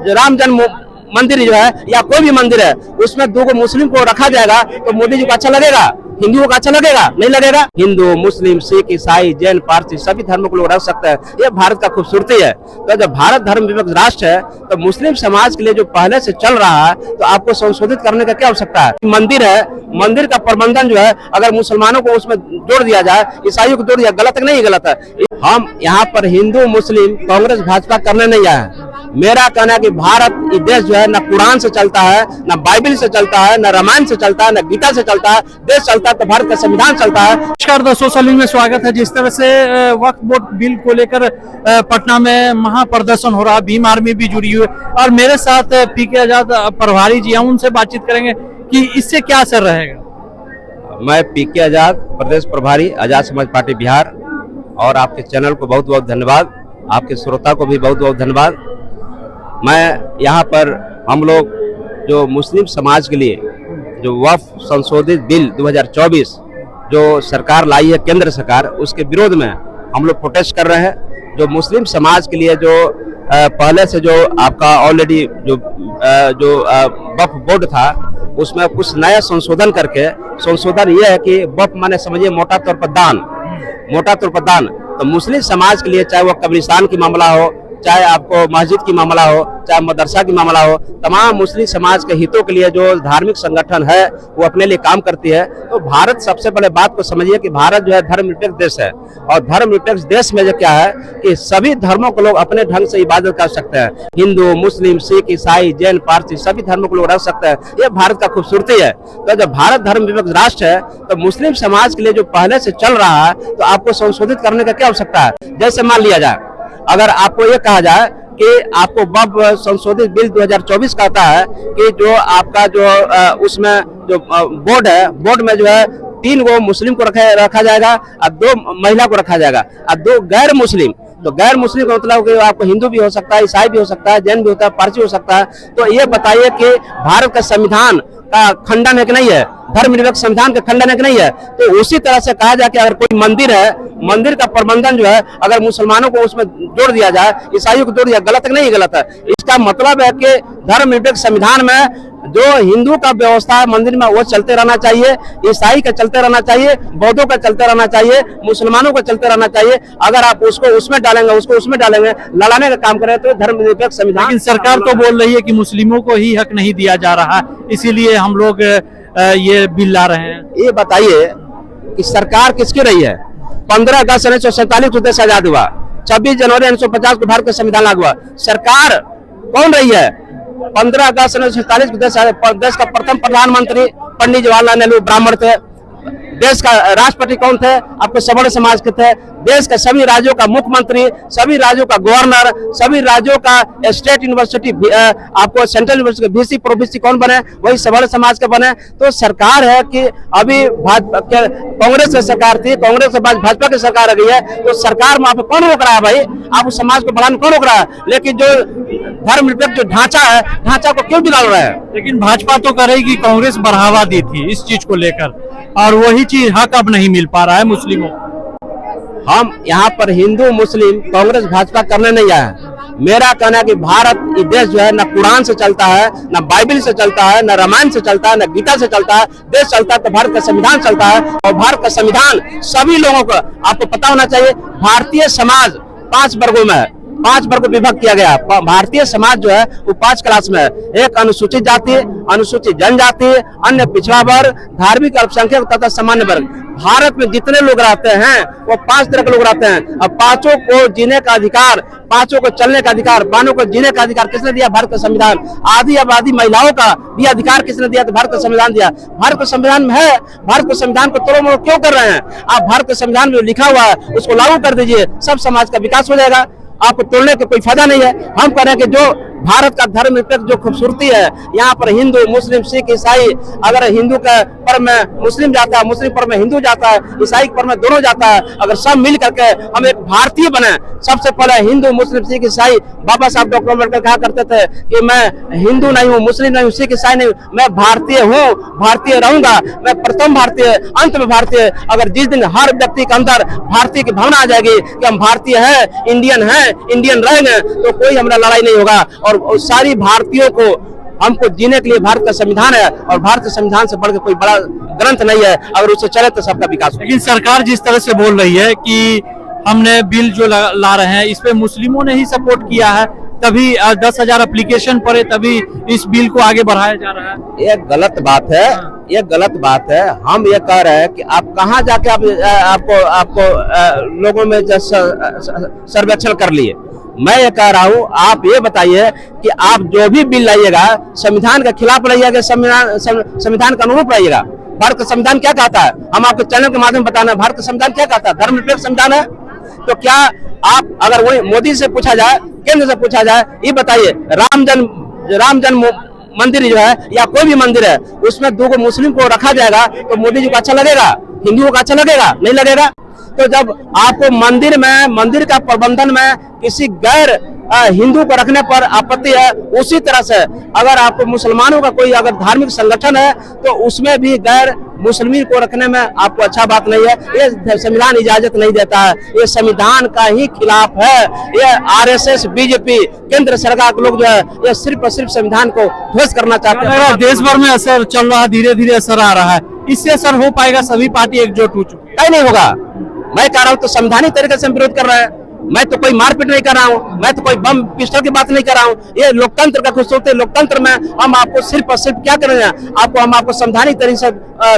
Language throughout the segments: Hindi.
राम जन्म मंदिर जो है या कोई भी मंदिर है उसमें 2 मुस्लिम को रखा जाएगा तो मोदी जी को अच्छा लगेगा, हिंदुओं को अच्छा लगेगा? नहीं लगेगा। हिंदू, मुस्लिम, सिख, ईसाई, जैन, पारसी सभी धर्मों को लोग रख सकते हैं। ये भारत का खूबसूरती है। तो जब भारत धर्म विभक्त राष्ट्र है तो मुस्लिम समाज के लिए जो पहले से चल रहा है तो आपको संशोधित करने का क्या आवश्यकता है? मंदिर है, मंदिर का प्रबंधन जो है अगर मुसलमानों को उसमें जोड़ दिया जाए, ईसाइयों को जोड़ दिया, गलत नहीं? गलत है। हम यहाँ पर हिंदू, मुस्लिम, कांग्रेस, भाजपा करने नहीं आए। मेरा कहना है कि भारत ये देश जो है न कुरान से चलता है, न बाइबल से चलता है, न रामायण से चलता है, न गीता से चलता है। देश चलता है तो भारत का संविधान चलता है। नमस्कार दोस्तों, सलीम में स्वागत है। जिस तरह से वक्फ बोर्ड बिल को लेकर पटना में महाप्रदर्शन हो रहा, भीम आर्मी भी जुड़ी हुई है और मेरे साथ पीके आजाद प्रभारी जी, हम उनसे बातचीत करेंगे कि इससे क्या असर रहेगा। मैं पीके आजाद, प्रदेश प्रभारी, आजाद समाज पार्टी बिहार, और आपके चैनल को बहुत बहुत धन्यवाद, आपके श्रोता को भी बहुत बहुत धन्यवाद। मैं यहाँ पर हम लोग जो मुस्लिम समाज के लिए जो वक्फ संशोधित बिल 2024 जो सरकार लाई है, केंद्र सरकार, उसके विरोध में हम लोग प्रोटेस्ट कर रहे हैं। जो मुस्लिम समाज के लिए जो पहले से जो आपका ऑलरेडी जो वक्फ बोर्ड था उसमें कुछ नया संशोधन करके, संशोधन ये है कि वक्फ माने समझिए मोटा तौर पर दान, मोटा तौर पर दान। तो मुस्लिम समाज के लिए चाहे वो कब्रिस्तान की मामला हो, चाहे आपको मस्जिद की मामला हो, चाहे मदरसा की मामला हो, तमाम मुस्लिम समाज के हितों के लिए जो धार्मिक संगठन है वो अपने लिए काम करती है। तो भारत सबसे पहले बात को समझिए कि भारत जो है धर्मनिरपेक्ष देश है और धर्मनिरपेक्ष देश में जो क्या है कि सभी धर्मों को लोग अपने ढंग से इबादत कर सकते हैं। हिंदू, मुस्लिम, सिख, ईसाई, जैन, पारसी सभी धर्मों को लोग रख सकते हैं। ये भारत का खूबसूरती है। तो जब भारत धर्म विभक्त राष्ट्र है तो मुस्लिम समाज के लिए जो पहले से चल रहा है तो आपको संशोधित करने का क्या आवश्यकता है? जैसे मान लिया जाए, अगर आपको ये कहा जाए कि आपको वक्फ संशोधित बिल 2024 कहता है कि जो आपका जो उसमें जो बोर्ड है, बोर्ड में जो है 3 मुस्लिम को रखा जाएगा और 2 महिला को रखा जाएगा और 2 गैर मुस्लिम। तो गैर मुस्लिम का मतलब कि आपको हिंदू भी हो सकता है, ईसाई भी हो सकता है, जैन भी होता है, पारसी हो सकता है। तो ये बताइए कि भारत का संविधान का खंडन है कि नहीं है? धर्मनिरपेक्ष संविधान का खंडन है कि नहीं है? तो उसी तरह से कहा जाए कि अगर कोई मंदिर है, मंदिर का प्रबंधन जो है अगर मुसलमानों को उसमें जोड़ दिया जाए, ईसाइयों को जोड़ दिया, गलत नहीं? गलत है। इसका मतलब है कि धर्मनिरपेक्ष संविधान में जो हिंदू का व्यवस्था है मंदिर में वो चलते रहना चाहिए, ईसाई का चलते रहना चाहिए, बौद्धों का चलते रहना चाहिए, मुसलमानों का चलते रहना चाहिए। अगर आप उसको उसमें डालेंगे, उसको उसमें डालेंगे, लड़ाने का काम करें तो धर्मनिरपेक्ष संविधान। लेकिन सरकार तो बोल रही है कि मुस्लिमों को ही हक नहीं दिया जा रहा, इसीलिए हम लोग ये बिल ला रहे हैं। ये बताइए कि सरकार किसकी रही है? 15 अगस्त 1947 को देश आजाद हुआ, 26 जनवरी 1950 को भारत का संविधान लागू हुआ। सरकार कौन रही है? 15 अगस्त 1947 को देश का प्रथम प्रधानमंत्री पंडित जवाहरलाल नेहरू ब्राह्मण थे। देश का राष्ट्रपति कौन थे? आपको सवर्ण समाज के थे। देश के सभी राज्यों का मुख्यमंत्री, सभी राज्यों का गवर्नर, सभी राज्यों का स्टेट यूनिवर्सिटी, आपको सेंट्रल यूनिवर्सिटी वीसी प्रोवीसी कौन बने? वही सवर्ण समाज के बने। तो सरकार है कि अभी कांग्रेस की सरकार थी, कांग्रेस के बाद भाजपा की सरकार आ गई है। तो सरकार में आप कौन रोक रहा है भाई? आप उस समाज को बढ़ाने कौन रोक रहा है? लेकिन जो धर्मनिरपेक्ष जो ढांचा है, ढांचा को क्यों बिगाड़ रहा है? लेकिन भाजपा तो कह रही कि कांग्रेस बढ़ावा दी थी इस चीज को लेकर और वही चीज हक अब नहीं मिल पा रहा है मुस्लिमों। हम यहाँ पर हिंदू, मुस्लिम, कांग्रेस, भाजपा करने नहीं आए। मेरा कहना है कि भारत ये देश जो है न कुरान से चलता है, न बाइबल से चलता है, न रामायण से चलता है, न गीता से चलता है। देश चलता है तो भारत का संविधान चलता है और भारत का संविधान सभी लोगों को आपको पता होना चाहिए। भारतीय समाज 5 वर्गों में है, 5 वर्ग विभक्त किया गया। भारतीय समाज जो है वो 5 क्लास में है। एक अनुसूचित जाति, अनुसूचित जनजाति, अन्य पिछड़ा वर्ग, धार्मिक अल्पसंख्यक तथा सामान्य वर्ग। भारत में जितने लोग रहते हैं वो 5 तरह के लोग रहते हैं। अब 5 को जीने का अधिकार, 5 को चलने का अधिकार, 5 को जीने का अधिकार किसने दिया? भारत का संविधान। आधी आबादी महिलाओं का भी अधिकार किसने दिया? तो भारत का संविधान दिया। भारत के संविधान में है। भारत के संविधान को तोड़ मोड़ क्यों कर रहे हैं? आप भारत के संविधान में लिखा हुआ है उसको लागू कर दीजिए, सब समाज का विकास हो जाएगा। आपको तोड़ने का कोई फायदा नहीं है। हम कह रहे हैं कि जो भारत का धर्मनिरपेक्ष जो खूबसूरती है, यहाँ पर हिंदू, मुस्लिम, सिख, ईसाई, अगर हिंदू का पर्व में मुस्लिम जाता है, मुस्लिम पर्व में हिंदू जाता है, ईसाई पर्व में दोनों जाता है, अगर सब मिल करके हम एक भारतीय बने। सबसे पहले हिंदू, मुस्लिम, सिख, ईसाई, बाबा साहब डॉक्टर अम्बेडकर कहा करते थे कि मैं हिंदू नहीं हूँ, मुस्लिम नहीं हूँ, सिख, ईसाई नहीं हूँ, मैं भारतीय हूँ, भारतीय रहूंगा, मैं प्रथम भारतीय, अंत में भारतीय। अगर जिस दिन हर व्यक्ति के अंदर भारतीय की भावना आ जाएगी कि हम भारतीय हैं, इंडियन रहेंगे, तो कोई हमारा लड़ाई नहीं होगा। और सारी भारतीयों को हमको जीने के लिए भारत का संविधान है, और भारत के संविधान से बढ़कर कोई बड़ा ग्रंथ नहीं है। अगर उससे चले तो सबका विकास होगा। लेकिन सरकार जिस तरह से बोल रही है कि हमने बिल जो ला रहे हैं इस पे मुस्लिमों ने ही सपोर्ट किया है, तभी 10,000 एप्लीकेशन पड़े, तभी इस बिल को आगे बढ़ाया जा रहा है। ये गलत बात है, ये गलत बात है। हम ये कह रहे हैं कि आप कहाँ जाके आपको लोगों में सर्वेक्षण कर लिए। मैं ये कह रहा हूँ, आप ये बताइए कि आप जो भी बिल लाइएगा संविधान के खिलाफ लाइएगा, संविधान के अनुरूप लाइएगा। भारत का संविधान क्या कहता है, हम आपके चैनल के माध्यम बताना है, भारत का संविधान क्या कहता है, धर्मनिरपेक्ष संविधान है। तो क्या आप अगर वही मोदी से पूछा जाए, केंद्र से पूछा जाए, ये बताइए राम जन्म मंदिर जो है या कोई भी मंदिर है उसमें 2 मुस्लिम को रखा जाएगा तो मोदी जी को अच्छा लगेगा, हिंदुओं को अच्छा लगेगा? नहीं लगेगा। तो जब आपको मंदिर का प्रबंधन में किसी गैर हिंदू को रखने पर आपत्ति है, उसी तरह से अगर आपको मुसलमानों का कोई अगर धार्मिक संगठन है तो उसमें भी गैर मुस्लिम को रखने में आपको अच्छा बात नहीं है। ये संविधान इजाजत नहीं देता है, ये संविधान का ही खिलाफ है। ये आरएसएस, बीजेपी, केंद्र सरकार के लोग जो है ये सिर्फ और सिर्फ संविधान को ध्वस्त करना चाहते हैं। देश भर में असर चल रहा है, धीरे धीरे असर आ रहा है, इससे असर हो पाएगा? सभी पार्टी एकजुट हो चुकी है? नहीं होगा। मैं कह रहा हूँ तो संवैधानिक तरीके से हम विरोध कर रहे हैं। मैं तो कोई मारपीट नहीं कर रहा हूँ, मैं तो कोई बम पिस्टल की बात नहीं कर रहा हूँ। ये लोकतंत्र का खूबसूरती, लोकतंत्र में हम आपको सिर्फ और सिर्फ क्या कर रहे हैं, हम आपको संवैधानिक तरीके से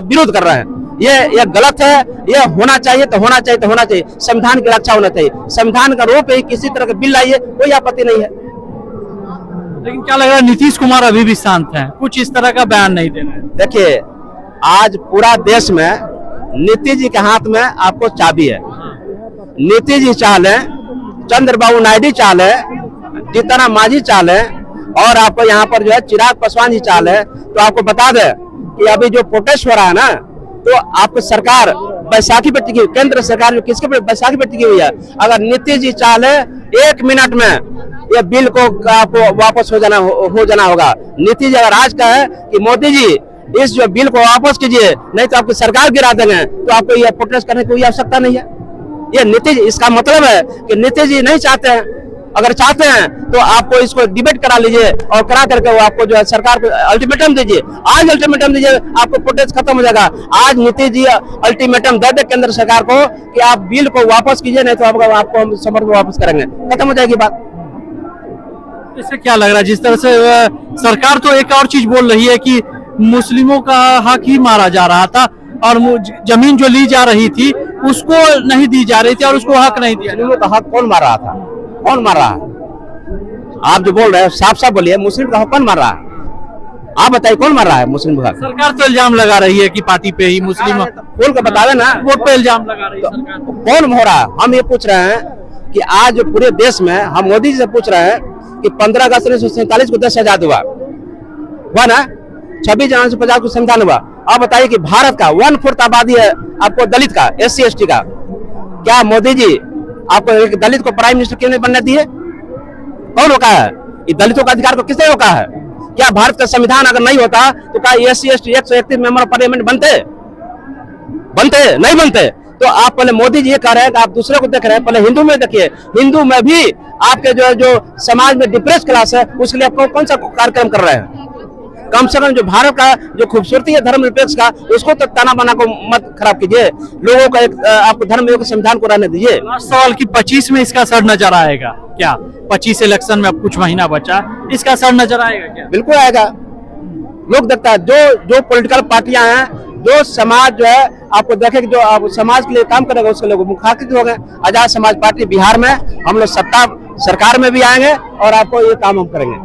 विरोध कर रहे हैं। ये गलत है। ये होना चाहिए तो होना चाहिए तो होना चाहिए, संविधान की रक्षा होना चाहिए। संविधान का रूप है, किसी तरह का बिल लाइए, कोई आपत्ति नहीं है। लेकिन क्या लग रहा है नीतीश कुमार अभी भी शांत हैं, कुछ इस तरह का बयान नहीं दे रहे? देखिए, आज पूरा देश में नीतीश जी के हाथ में आपको चाबी है। नीतीश जी चाह लें, चंद्रबाबू नायडू चाह लें, जीतन मांझी चाह लें, और आपको यहाँ पर जो है चिराग पासवान जी चाह लें, तो आपको बता दें कि अभी जो प्रोटेस्ट हो रहा है ना, तो आपको सरकार बैसाखी पे टिकी, केंद्र सरकार जो किसके पे बैसाखी पे टिकी हुई है। अगर नीतीश जी चाह ले 1 मिनट में ये बिल को आपको वापस हो जाना होगा। नीतीश जी अगर आज कहे कि मोदी जी इस जो बिल को वापस कीजिए, नहीं तो आपकी सरकार गिरा देंगे, तो आपको ये प्रोटेस्ट करने की कोई आवश्यकता नहीं है। ये नीतीश, इसका मतलब है कि नीतीश जी नहीं चाहते हैं। अगर चाहते हैं तो आपको इसको डिबेट करा लीजिए, और करा करके वो आपको जो है सरकार को अल्टीमेटम दीजिए। आज अल्टीमेटम दीजिए, आपको प्रोटेस्ट खत्म हो जाएगा। आज नीतीश जी अल्टीमेटम दे दे केंद्र सरकार को कि आप बिल को वापस कीजिए, नहीं तो आपको हम समर्थन वापस करेंगे, खत्म हो जाएगी बात। इससे क्या लग रहा है, जिस तरह से सरकार तो एक और चीज बोल रही है कि मुस्लिमों का हक ही मारा जा रहा था, और जमीन जो ली जा रही थी उसको नहीं दी जा रही थी, और उसको हक नहीं दिया। मुस्लिमों का हक कौन मार रहा था? कौन मार रहा है? आप जो बोल रहे हैं साफ साफ बोलिए, मुस्लिम का हक कौन मार रहा है? आप बताइए कौन मार रहा है मुस्लिम का? सरकार तो इल्जाम लगा रही है कि पार्टी पे ही मुस्लिम खोल कर बतावे ना, वोट पे इल्जाम लगा रही है सरकार। कौन हो रहा है? हम ये पूछ रहे हैं कि आज जो पूरे देश में, हम मोदी जी से पूछ रहे हैं कि 15 अगस्त 1947 को देश आजाद हुआ ना, 26 जनवरी 1950 को संविधान हुआ। आप बताइए कि भारत का 1/4 आबादी है आपको दलित का, SC ST का। क्या मोदी जी आपको एक दलित को प्राइम मिनिस्टर क्यों नहीं बनने दिए? कौन रोका है? ये दलितों का अधिकार को किसने रोका है? क्या भारत का संविधान अगर नहीं होता तो क्या SC ST 131 member of parliament बनते? नहीं बनते। तो आप पहले मोदी जी ये कह रहे हैं कि आप दूसरे को देख रहे हैं, पहले हिंदू में देखिए। हिंदू में भी आपके जो समाज में डिप्रेस क्लास है, उसके लिए आपको कौन सा कार्यक्रम कर रहे हैं? कम से कम जो भारत का जो खूबसूरती है धर्मनिरपेक्ष का, उसको तो ताना बाना को मत खराब कीजिए। लोगों का एक आपको धर्म संविधान को रहने दीजिए। सवाल कि 25 में इसका असर नजर आएगा क्या? 25 इलेक्शन में अब कुछ महीना बचा, इसका असर नजर आएगा क्या? बिल्कुल आएगा। लोग देखता है जो पॉलिटिकल पार्टियां हैं, जो समाज जो है आपको देखे कि जो आप समाज के लिए काम करेगा, उसके लोग मुखातिब हो गए। आजाद समाज पार्टी बिहार में हम लोग सत्ता सरकार में भी आएंगे, और आपको ये काम हम करेंगे।